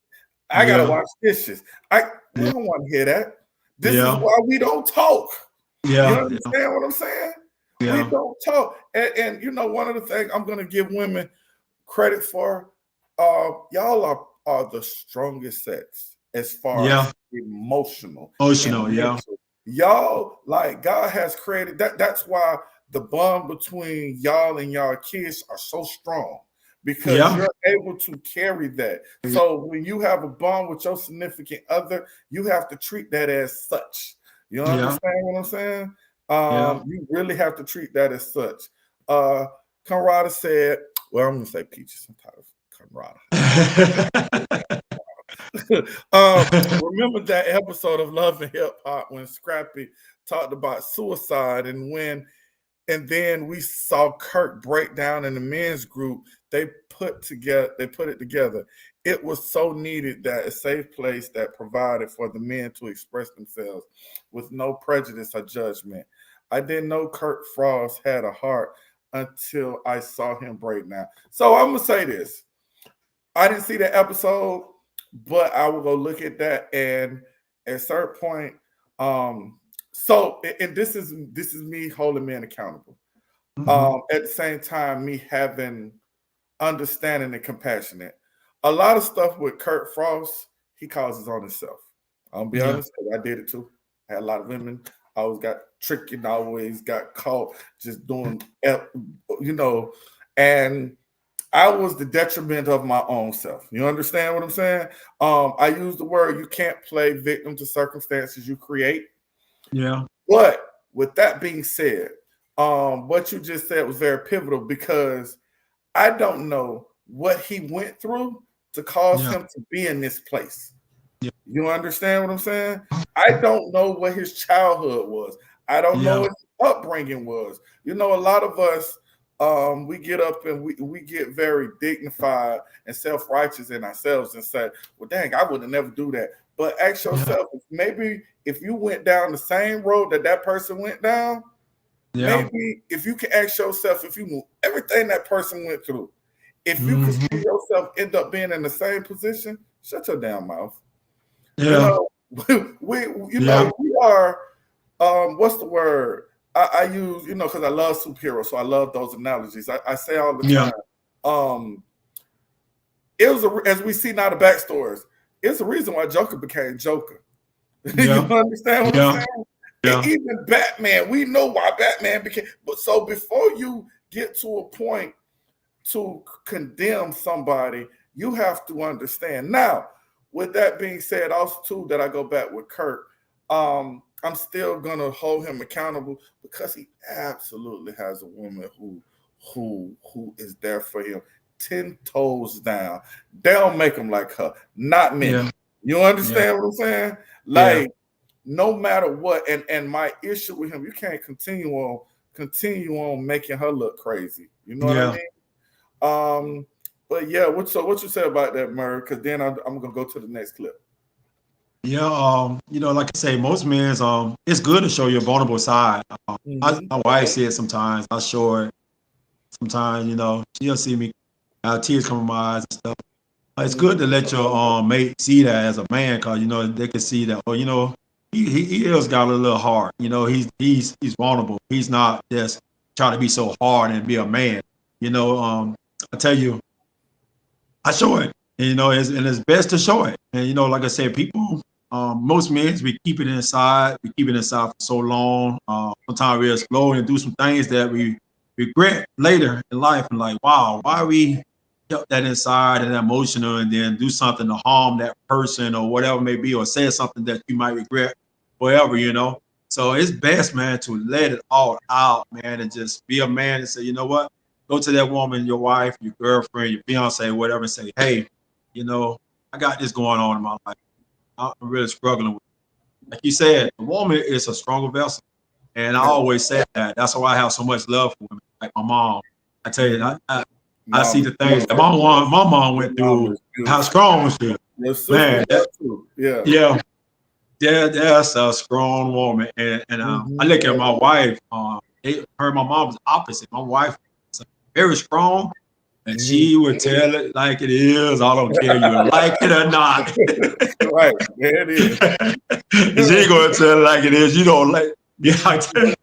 I got to wash dishes. We don't want to hear that. This is why we don't talk. You understand what I'm saying? We don't talk. And one of the things I'm going to give women credit for, y'all are the strongest sex as far as emotional. Y'all, like, God has created that. That's why the bond between y'all and y'all kids are so strong, because you're able to carry that. So when you have a bond with your significant other, you have to treat that as such. You understand what I'm saying? You really have to treat that as such. Conrada said, well, I'm going to say Peaches. I'm tired of Conrada. Remember that episode of Love and Hip Hop when Scrappy talked about suicide, and then we saw Kirk break down in the men's group. They put it together. It was so needed, that a safe place that provided for the men to express themselves with no prejudice or judgment. I didn't know Kirk Frost had a heart until I saw him break down. So I'm gonna say this. I didn't see the episode, but I will go look at that, and at a certain point, and this is me holding men accountable. At the same time, me having understanding and compassionate. A lot of stuff with Kurt Frost, he causes on himself. I'll be honest, I did it too. I had a lot of women I always got tricked and I always got caught just doing, you know, and I was the detriment of my own self. You understand what I'm saying? I use the word, you can't play victim to circumstances you create. Yeah. But with that being said, what you just said was very pivotal because I don't know what he went through to cause Yeah. him to be in this place. Yeah. You understand what I'm saying? I don't know what his childhood was. I don't know Yeah. what his upbringing was. You know, a lot of us, we get up and we get very dignified and self-righteous in ourselves and say, well, dang, I would have never do that. But ask Yeah. yourself, maybe if you went down the same road that that person went down, Yeah. maybe if you can ask yourself, if you knew everything that person went through, if you could see Mhm. yourself end up being in the same position, shut your damn mouth. You Yeah. know, we you Yeah. know we are what's the word I use, you know, because I love superheroes, so I love those analogies. I say all the Yeah. time. It was as we see now the backstories. It's the reason why Joker became Joker. You Yeah. understand what I'm Yeah. saying? Yeah. Even Batman, we know why Batman became. But so before you get to a point to condemn somebody, you have to understand. Now, with that being said, also too, that I go back with Kurt, I'm still gonna hold him accountable because he absolutely has a woman who is there for him 10 toes down. They don't make him like her, not Yeah. many. You Yeah. understand what I'm saying? Yeah. Like, no matter what, and my issue with him, you can't continue on making her look crazy. You know what I Yeah. mean? But yeah, what you say about that, Murray? Because then I'm gonna go to the next clip. Yeah. You know, like I say, most men's it's good to show your vulnerable side. Hmm. My wife said sometimes I show her. Sometimes, you know, she'll see me, tears come in my eyes and stuff. It's Hmm. good to let your mate see that as a man, cause you know they can see that. Well, you know, he is got a little heart. You know, he's vulnerable. He's not just trying to be so hard and be a man. You know, I tell you, I show it, and you know, it's best to show it. And you know, like I said, people, most men we keep it inside. We keep it inside for so long. Sometimes we explode and do some things that we regret later in life, and like, wow, why we kept that inside and emotional, and then do something to harm that person or whatever it may be, or say something that you might regret forever. You know, so it's best, man, to let it all out, man, and just be a man and say, you know what, go to that woman, your wife, your girlfriend, your fiance, whatever, and say, hey, you know, I got this going on in my life. I'm really struggling with it. Like you said, a woman is a stronger vessel. And I Yeah. always say that. That's why I have so much love for women. Like my mom. I tell you, Hmm. I see Mom is the things that beautiful. my mom Your went mom through, is how beautiful. strong she is. Your sister Man, does too. Yeah. yeah, that's a strong woman. And I Hmm. look at my wife, her and my mom was opposite. My wife is very strong, and Hmm. she would tell it like it is. I don't care you like it or not. Right. There it is. She ain't gonna tell it like it is. You don't like, yeah, I tell you,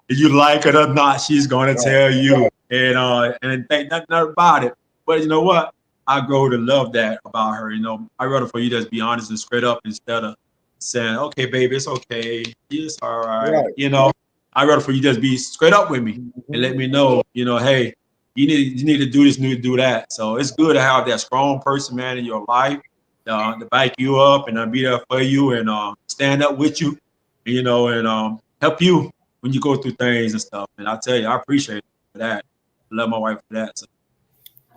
if you like it or not, she's gonna Right. tell you. And think nothing about it. But you know what? I grow to love that about her. You know, I rather for you to just be honest and straight up instead of saying, okay, baby, it's okay. It's all right. Right. You know, I rather for you just be straight up with me and Hmm. let me know, you know, hey, you need to do this, you need to do that. So it's good to have that strong person, man, in your life to back you up and be there for you and stand up with you, you know, and help you when you go through things and stuff. And I tell you, I appreciate it for that. I love my wife for that. So,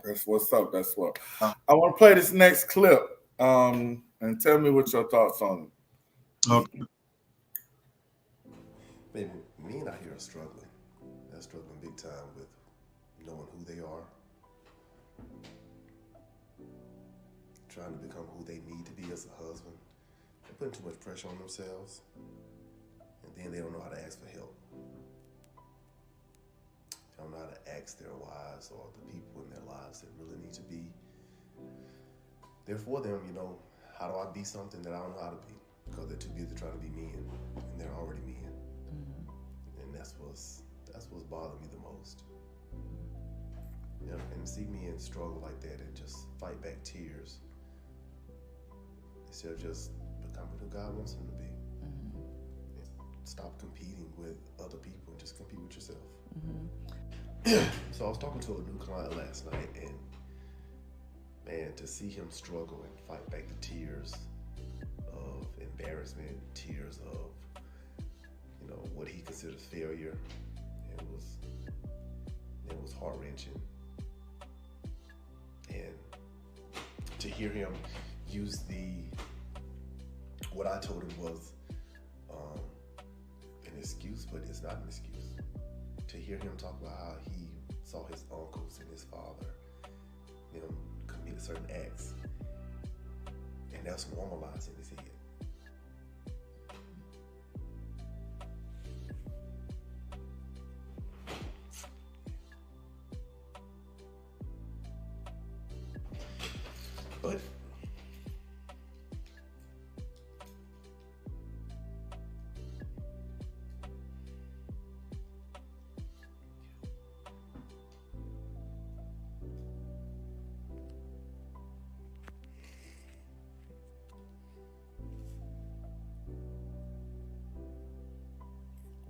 That's what's up. That's what. uh, I want to play this next clip. And tell me what your thoughts on okay. Man, men out here are struggling. They're struggling big time with knowing who they are, trying to become who they need to be as a husband. They're putting too much pressure on themselves, and then they don't know how to ask for help. They don't know how to ask their wives or the people in their lives that really need to be there for them. You know, how do I be something that I don't know how to be? Because they're too busy trying to be men, and they're already men. And that's what's bothering me the most. You know, and see men struggle like that and just fight back tears instead of just becoming who God wants them to be. Yeah. stop competing with other people and just compete with yourself. Mm-hmm. So I was talking to a new client last night, and man, to see him struggle and fight back the tears of embarrassment, tears of, you know, what he considers failure, it was heart-wrenching. And to hear him use what I told him was an excuse, but it's not an excuse. To hear him talk about how he saw his uncles and his father, you know, commit certain acts, and that's normalized in his head. But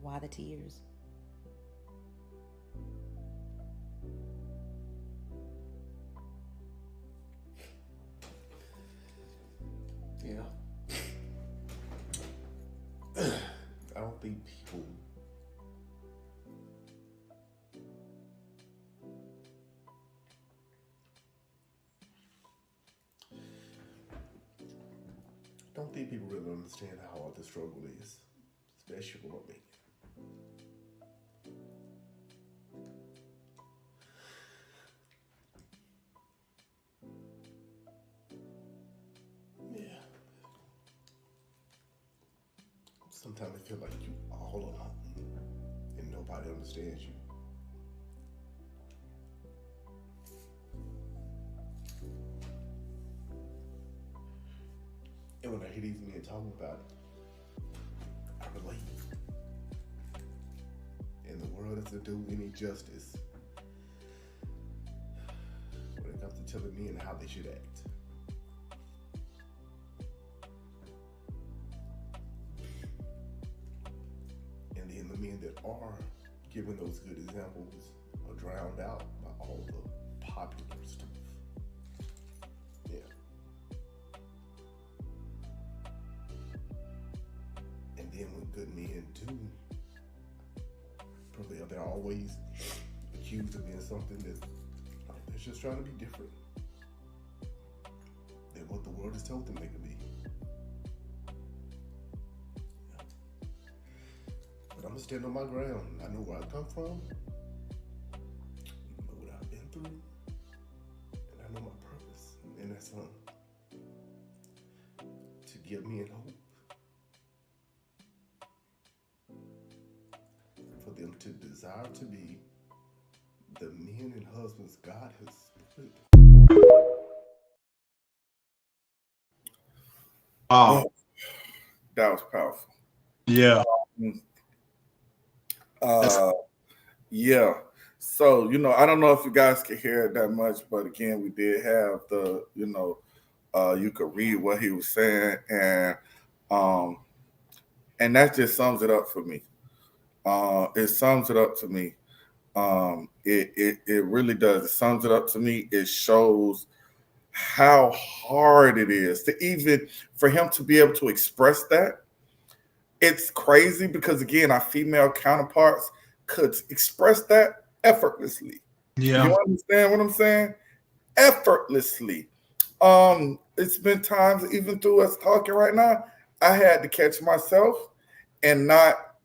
Why the tears? yeah, I don't think people really understand how hard the struggle is, especially for me. Yeah. Sometimes I feel like you all alone and nobody understands you. And when I hear these men talking about it, I relate. And the world doesn't do any justice when it comes to telling men how they should act. And then the men that are giving those good examples are drowned out by all the popular stuff. Yeah. And then when good men do, they're always accused of being something that they're just trying to be different than what the world has told them they can be. Yeah. But I'm gonna stand on my ground. I know where I come from, I know what I've been through, and I know my purpose. And that's to give me hope. For them to desire to be the men and husbands God has put. Wow. That was powerful. Yeah. Yeah. So, I don't know if you guys can hear it that much, but again, we did have you could read what he was saying, and that just sums it up for me. It sums it up to me. It really does. It sums it up to me. It shows how hard it is to even for him to be able to express that. It's crazy because again, our female counterparts could express that effortlessly. Yeah. You understand what I'm saying? Effortlessly. It's been times even through us talking right now, I had to catch myself and not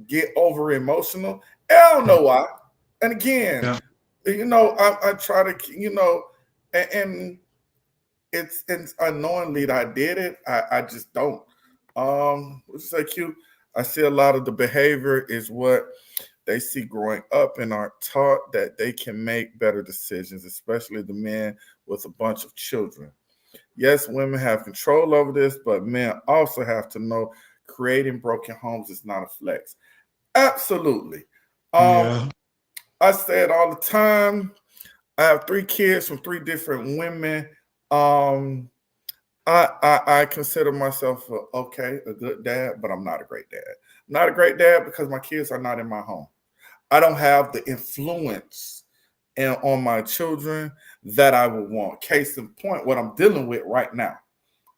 get over emotional. I don't know why. And again, I try to, and it's unknowingly that I did it. I just don't. It's like I see a lot of the behavior is what they see growing up and are taught that they can make better decisions, especially the men with a bunch of children. Yes, women have control over this, but men also have to know creating broken homes is not a flex. Absolutely. Yeah. I say it all the time. I have 3 kids from 3 different women. I consider myself a good dad, but I'm not a great dad. Not a great dad because my kids are not in my home. I don't have the influence and on my children that I would want. Case in point, what I'm dealing with right now.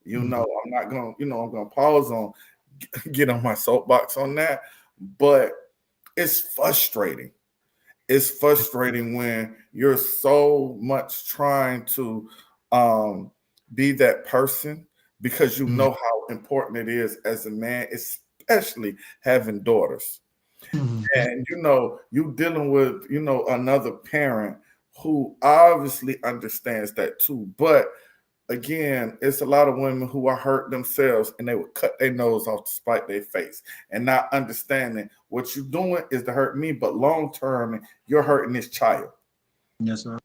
I'm not gonna, I'm gonna pause on get on my soapbox on that, but it's frustrating. It's frustrating when you're so much trying to um, be that person because you know how important it is as a man, especially having daughters. And you dealing with another parent who obviously understands that too. But again, it's a lot of women who are hurt themselves and they would cut their nose off to spite their face and not understanding what you're doing is to hurt me, but long term, you're hurting this child. Yes, sir.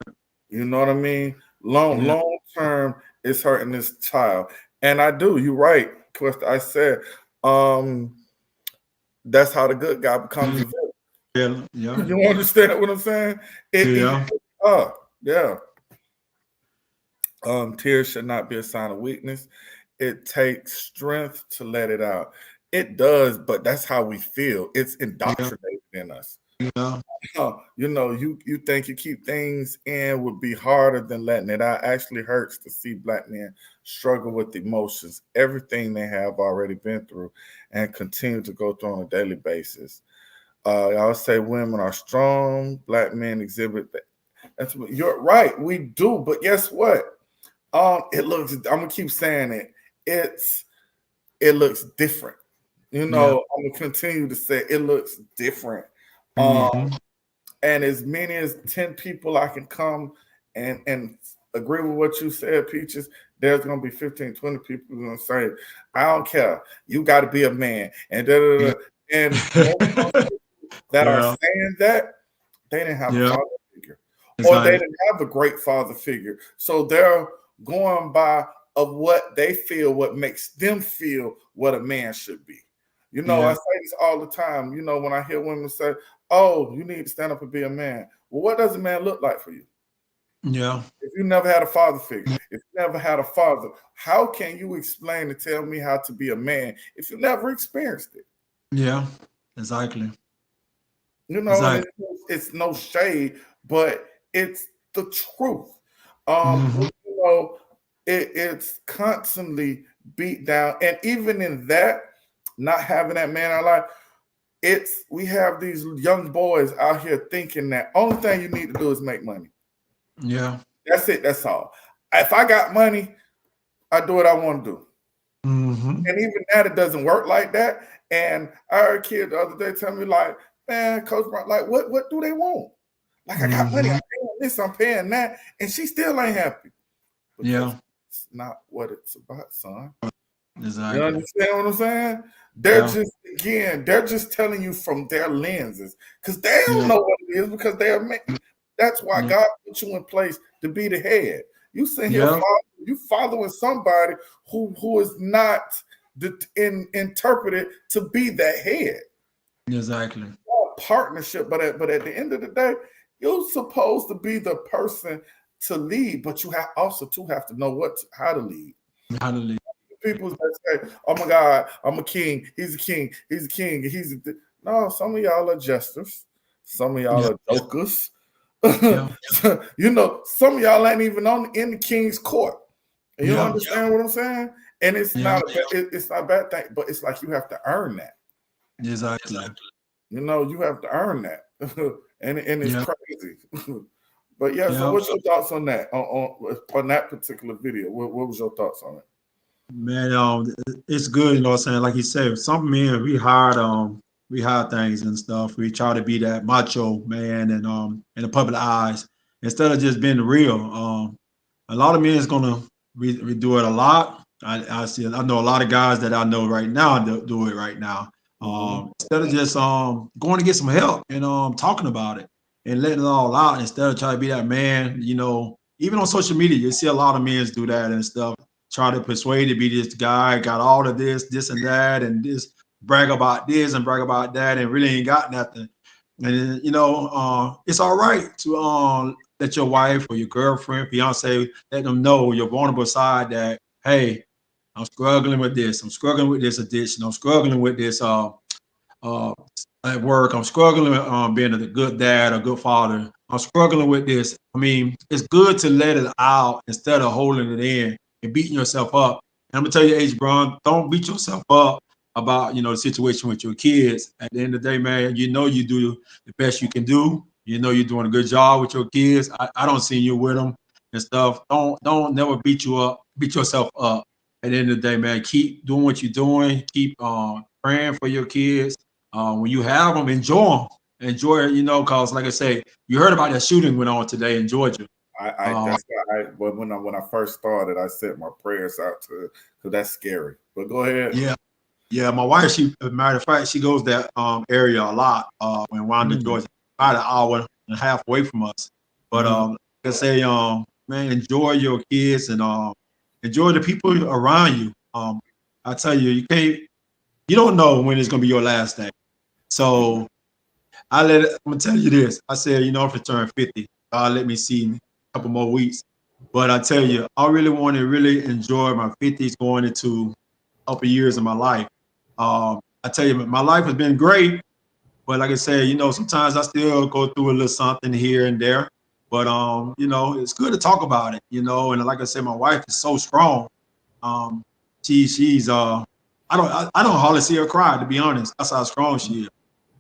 You know what I mean? Yeah. Long term, it's hurting this child. And I do, you're right. Because I said, um, that's how the good guy becomes the villain. Yeah. Yeah. You understand what I'm saying? Yeah. Yeah. Tears should not be a sign of weakness. It takes strength to let it out. It does, but that's how we feel. It's indoctrinated in us. Yeah. You think you keep things in would be harder than letting it out. Actually hurts to see black men struggle with emotions, everything they have already been through, and continue to go through on a daily basis. I would say women are strong, black men exhibit that. You're right, we do, but guess what? It looks. I'm gonna keep saying it. It looks different. Yeah. I'm gonna continue to say it looks different. Um, Mm-hmm. and as many as 10 people I can come and agree with what you said, Peaches. There's gonna be 15, 20 people who are gonna say, I don't care. You got to be a man, and da, da, da. And most of those people that are Yeah. saying that they didn't have a Yeah. father figure, or they Exactly. didn't have a great father figure. So they're going by of what they feel, what makes them feel what a man should be. I Yeah. say this all the time. When I hear women say, "Oh, you need to stand up and be a man." Well, what does a man look like for you? Yeah. If you never had a father figure, if you never had a father, how can you explain and tell me how to be a man if you never experienced it? Yeah. Exactly. And Exactly. it's no shade, but it's the truth. Mm-hmm. It's constantly beat down, and even in that, not having that man in our life, we have these young boys out here thinking that only thing you need to do is make money. Yeah. That's it. That's all. If I got money, I do what I want to do. Mm-hmm. And even that, it doesn't work like that. And I heard a kid the other day tell me, like, man, Coach Brown, like, what do they want? Like, I got money, Mm-hmm. I'm paying this, I'm paying that, and she still ain't happy because Yeah. it's not what it's about, son. You Exactly. understand what I'm saying? Yeah. They're just telling you from their lenses because they don't Yeah. know what it is because they are. That's why Yeah. God put you in place to be the head. You sitting here, Yeah. you following somebody who is not interpreted to be that head. Exactly. Partnership, but at the end of the day, you're supposed to be the person to lead, but you have to know how to lead. Hallelujah. People that say, "Oh my God, I'm a king. He's a king. He's a king. No." Some of y'all are jesters. Some of y'all Yeah. are jokers. Yeah. Some of y'all ain't even in the king's court. You Yeah. understand what I'm saying? And it's Yeah. it's not a bad thing, but it's like you have to earn that. Exactly. You have to earn that, and it's Yeah. crazy. But yeah, so Yeah. what's your thoughts on that? On that particular video, what was your thoughts on it? Man, it's good, you know what I'm saying? Like you said, some men we hide things and stuff. We try to be that macho man and in the public eyes instead of just being real. A lot of men is gonna we do it a lot. I know a lot of guys that I know right now do it right now. Mm-hmm. Instead of just going to get some help and talking about it and letting it all out instead of trying to be that man, even on social media, you see a lot of men do that and stuff, try to persuade to be this guy, got all of this and that, and this brag about this and brag about that, and really ain't got nothing. And it's all right to let your wife or your girlfriend, fiance, let them know your vulnerable side that, hey, I'm struggling with this. I'm struggling with this addiction. I'm struggling with this uh, at work. I'm struggling with being a good dad, a good father. I'm struggling with this. I mean, it's good to let it out instead of holding it in and beating yourself up. And I'm gonna tell you, H. Brown, don't beat yourself up about the situation with your kids. At the end of the day, man, you do the best you can do. You're doing a good job with your kids. I don't see you with them and stuff. Don't never beat yourself up. At the end of the day, man, keep doing what you're doing. Keep praying for your kids. When you have them, enjoy them. Enjoy it, because like I say, you heard about that shooting went on today in Georgia. I that's why but when I first started, I sent my prayers out to because that's scary. But go ahead. Yeah, yeah. My wife, she, as a matter of fact, she goes that area a lot. In Wanda, Mm, Georgia, about an hour and a half away from us. But mm, like I say, man, enjoy your kids and enjoy the people around you. I tell you, you don't know when it's gonna be your last day. So I'm gonna tell you this. I said, if I turn 50, God let me see a couple more weeks. But I tell you, I really want to really enjoy my 50s going into upper years of my life. I tell you, my life has been great, but like I said, sometimes I still go through a little something here and there. But it's good to talk about it, and like I said, my wife is so strong. Um, she's I don't hardly see her cry, to be honest. That's how strong she is.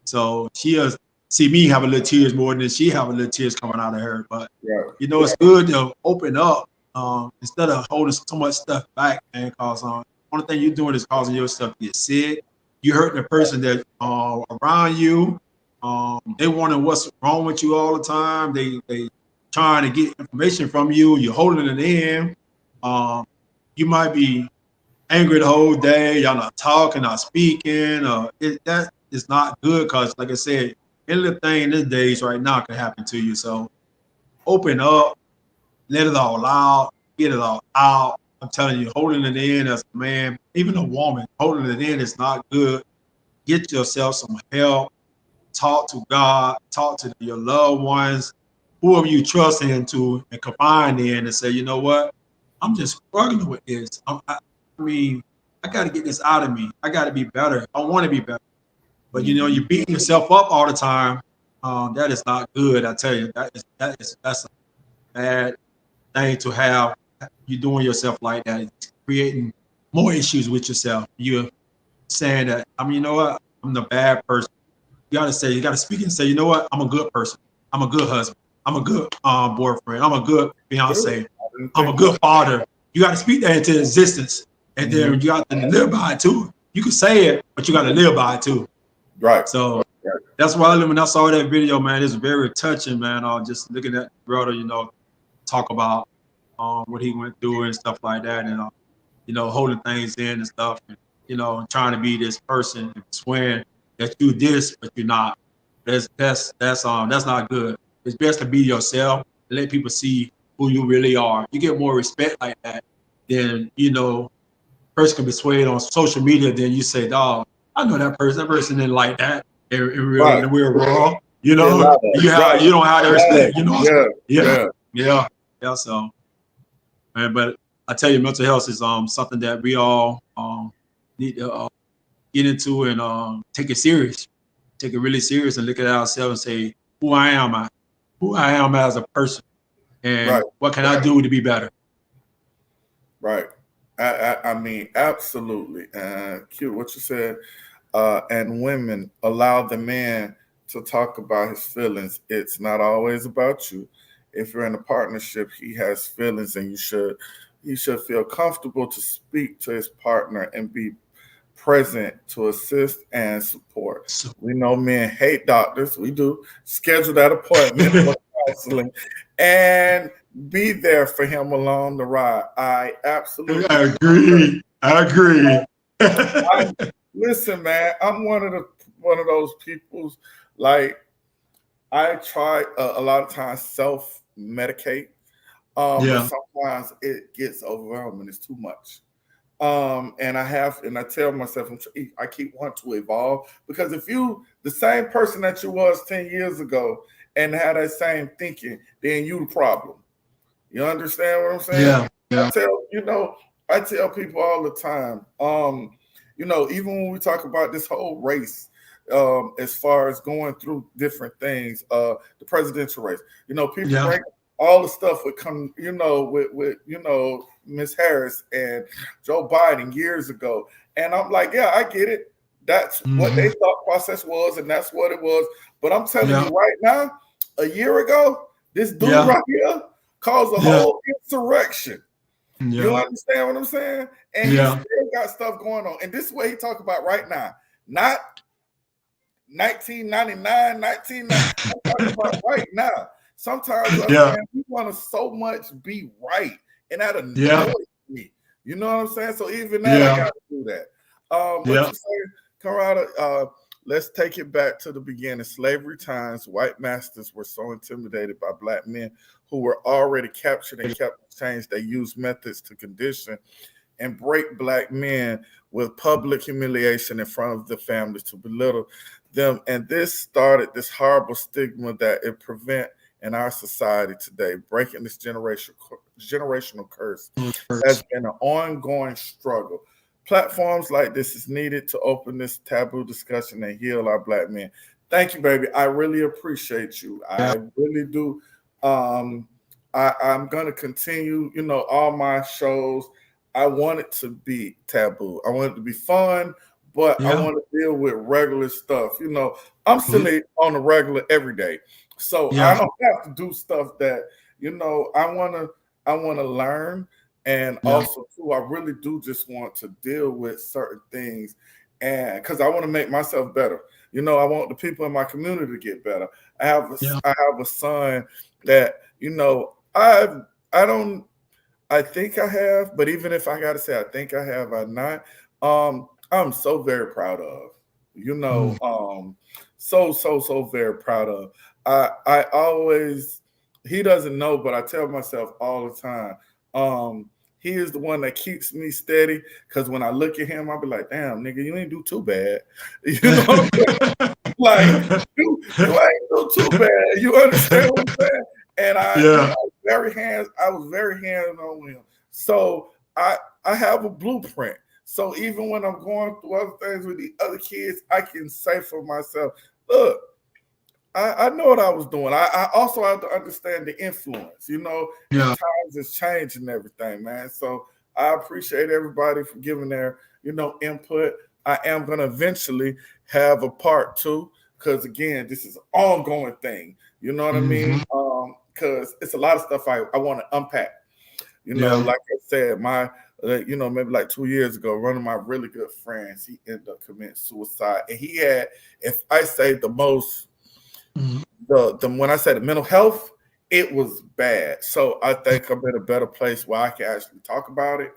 So she'll see me have a little tears more than she have a little tears coming out of her. But yeah. it's good to open up instead of holding so much stuff back, man. Cause only thing you're doing is causing yourself to get sick. You hurting the person that around you. They wondering what's wrong with you all the time. They trying to get information from you. You're holding it in. Um, you might be angry the whole day. Y'all not talking, not speaking. That is not good because, like I said, any little thing these days right now can happen to you. So open up, let it all out, get it all out. I'm telling you, holding it in as a man, even a woman, holding it in is not good. Get yourself some help. Talk to God. Talk to your loved ones, whoever you trust into and confide in, and say, you know what? I'm just struggling with this. I mean, I got to get this out of me. I got to be better. I want to be better. But Mhm. you're beating yourself up all the time. That is not good. I tell you, that's a bad thing to have. You doing yourself like that, it's creating more issues with yourself. You're saying that you know what? I'm the bad person. You gotta speak and say, you know what? I'm a good person. I'm a good husband. I'm a good boyfriend. I'm a good Good. fiance. I didn't I'm a think about good father. You got to speak that into existence, and then Mhm. you got to live by it too. You can say it, but you got to live by it too. Right. So Right. that's why when I saw that video, man, it's very touching, man. Just looking at the brother, talk about what he went through and stuff like that, and holding things in and stuff, and trying to be this person and swearing that you this, but you're not. That's not good. It's best to be yourself and let people see who you really are. You get more respect like that than person can be swayed on social media. Then you say, "Dog, I know that person. That person didn't like that in Right. the real world." See a lot of right. You don't have the A lot of respect. yeah. Yeah, Yeah. yeah, yeah. So, man, but I tell you, mental health is something that we all need to get into and take it serious, take it really serious, and look at ourselves and say, who I am as a person, Right. and what can I do to be better? Right. I mean, absolutely. Cute what you said. And women allow the man to talk about his feelings. It's not always about you. If you're in a partnership, he has feelings, and he should feel comfortable to speak to his partner and be present to assist and support. So, We know men hate doctors. We do. Schedule that appointment for counseling and be there for him along the ride. I absolutely I agree. I agree. I listen, man. I'm one of those people's like I try a lot of times self medicate, but Yeah, sometimes it gets overwhelming. It's too much. And I tell myself, I keep wanting to evolve because if you the same person that you was 10 years ago and had that same thinking, then you the problem. You understand what I'm saying? yeah, yeah, I tell people all the time, even when we talk about this whole race as far as going through different things, the presidential race. You know, people Yeah. bring all the stuff would come, you know, with Miss Harris and Joe Biden years ago. And I'm like, yeah, I get it. That's what they thought process was, and that's what it was. But I'm telling you right now, a year ago, this dude right here caused a whole insurrection. You understand what I'm saying? And he still got stuff going on. And this is what he talk about right now. Not 1999, 1990. I'm talking about right now. Sometimes we want to so much be right, and that annoys me. You know what I'm saying? So even that, I got to do that. What you say, Conrado? Let's take it back to the beginning. Slavery times, white masters were so intimidated by black men who were already captured and kept in chains. They used methods to condition and break black men with public humiliation in front of the families to belittle them. And this started this horrible stigma that it prevent in our society today. Breaking this generational curse has been an ongoing struggle. Platforms like this is needed to open this taboo discussion and heal our black men. Thank you, baby. I really appreciate you. I really do. I'm going to continue, you know, all my shows. I want it to be taboo. I want it to be fun, but I want to deal with regular stuff. You know, I'm silly on the regular every day. So I don't have to do stuff that, you know, I want to learn. And also, too, I really do just want to deal with certain things, and because I want to make myself better. You know, I want the people in my community to get better. I have a son that, you know, I think I have, but even if I got to say I think I have, I'm not. I'm so very proud of. You know, so very proud of. I always, he doesn't know, but I tell myself all the time. He is the one that keeps me steady, because when I look at him, I'll be like, damn, nigga, you ain't do too bad. You know what I'm saying? Like, you ain't do too bad. You understand what I'm saying? And I was very hands-on with him. So I have a blueprint. So even when I'm going through other things with the other kids, I can say for myself, look, I know what I was doing. I also have to understand the influence, you know, times is changing and everything, man. So I appreciate everybody for giving their, you know, input. I am going to eventually have a part 2, because again, this is an ongoing thing. You know what I mean? Because it's a lot of stuff I want to unpack. You know, like I said, you know, maybe like 2 years ago, one of my really good friends, he ended up committing suicide. And he had, if I say the most, when I say the mental health, it was bad. So I think I'm in a better place where I can actually talk about it,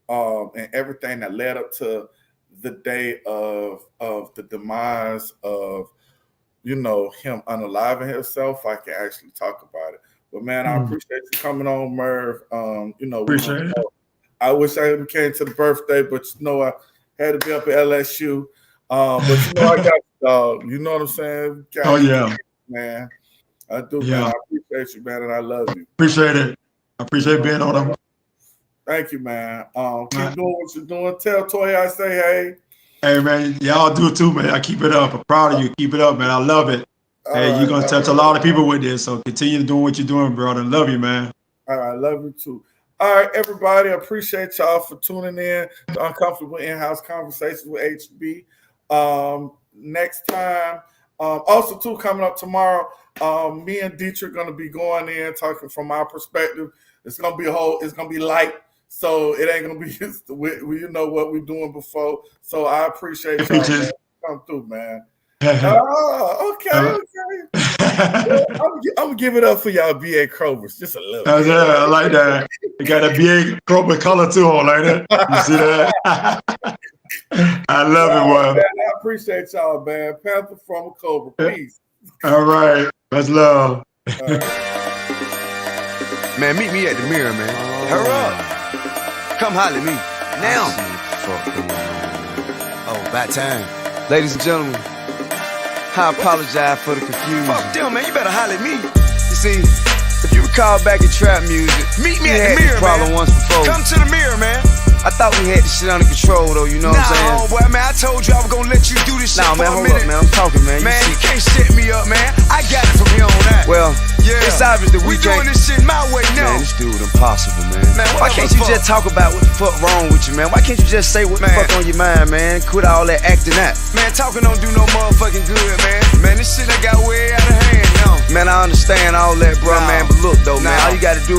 and everything that led up to the day of the demise of, you know, him unaliving himself. I can actually talk about it. But man, I appreciate you coming on, Merv. You know, appreciate it. I wish I came to the birthday, but you know, I had to be up at LSU. But you know, I got you know what I'm saying? Man. I do, man. I appreciate you, man, and I love you. Appreciate it. I appreciate being on them. Thank you, man. Keep doing what you're doing. Tell Toya I say hey. Hey, man, y'all do it too, man. I keep it up. I'm proud of you. Keep it up, man. I love it. Hey, you're going to touch a lot of people with this, so continue doing what you're doing, brother. Love you, man. All right, love you too. All right, everybody, I appreciate y'all for tuning in to Uncomfortable In-House Conversations with HB. Next time, also too, coming up tomorrow, me and Dietrich are going to be going in, talking from our perspective. It's going to be it's going to be light, so it ain't going to be, you know what we're doing before. So I appreciate y'all, man. Come through, man. Okay. I'm gonna give it up for y'all BA Crovers just a little bit. Yeah, I like that. You got a BA Crover color too on like that. You see that? I love it, boy. Man, I appreciate y'all, man. Panther from a Cobra. Peace. All right. That's love. Man, meet me at the mirror, man. Hurry up. Come holler at me. Now. Oh, about time. Ladies and gentlemen, I apologize for the confusion. Fuck them, man. You better holler at me. You see, if you recall back in trap music, meet me at the mirror, man. Once before. Come to the mirror, man. I thought we had this shit under control though, you know what I'm saying? Nah, boy, man, I told you I was gonna let you do this shit Nah, for man, a hold minute. up, man. I'm talking, man. Man, you can't set me up, man. I got it from here on out. Well, yeah, it's obvious that we doing can't. this shit my way now. Man, this dude impossible, man. Why what can't the you fuck? just talk about what the fuck wrong with you, man? Why can't you just say what the fuck on your mind, man? Quit all that acting out. Man, talking don't do no motherfucking good, man. Man, this shit I got way out of hand now. Man, I understand all that, bro, man. But look, though, man, all you gotta do